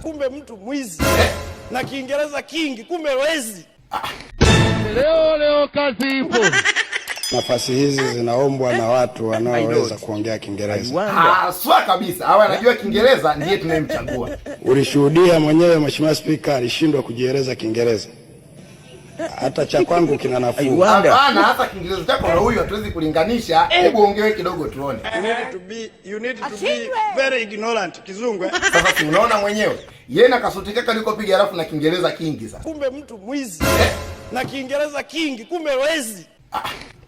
kumbe mtu mwizi. Na Kiingereza kingi, kumbe wezi. Leo kazi ipo. Nafasi hizi zinaombwa na watu wanaoweza kuongea Kiingereza. Swa kabisa. Hawa anajua Kiingereza ndiye tunayemchagua. Ulishuhudia mwenyewe Mheshimiwa Spika alishindwa kujieleza Kiingereza. Hata cha kwangu kina nafuu. Hapana, hata Kiingereza chako na huyu hatuwezi kulinganisha. Hebu ongewe kidogo tuone. You need to be very ignorant Kizungu. Sasa si unaona mwenyewe. Yeye na kasuti kaka alikopiga halafu na Kiingereza kingi sasa. Kumbe mtu mwizi. Na Kiingereza kingi, kumbe wezi.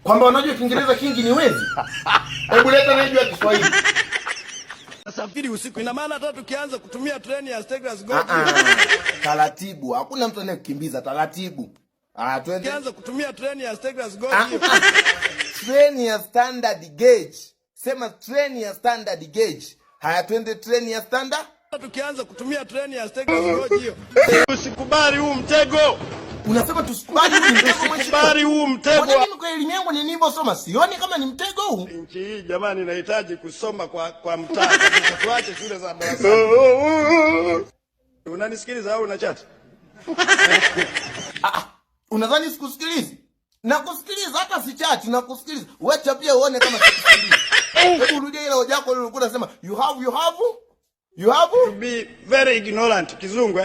Kwamba unajua Kiingereza kingi ni wezi. Hebu leta najua Kiswahili. Safiri usiku, ina maana hata tukianza kutumia treni ya Stegras Go. Taratibu, hakuna mtu anayekukimbiza, taratibu. Twende. Tukianza kutumia treni ya Stegras Go. Treni ya standard gauge. Sema treni ya standard gauge. Haya twende treni ya standard. Tukianza kutumia treni ya Stegras Go hiyo. Usikubali huu mtego. Unasema tusikubali huu mtego. Usikubali huu mtego. Kwa nini kwa elimu yangu ni nilivyo soma sioni kama ni mtego huu? Nchi hii jamani inahitaji kusoma kwa mtaa. Tuache shule za darasa. Unanisikiliza au unachati? Unadhani sikusikilizi? Nakusikiliza hata si chat, nakusikiliza. Wacha pia uone kama sikusikilizi. Hebu rudia ile hoja yako ulikuwa unasema you have to be very ignorant Kizungu.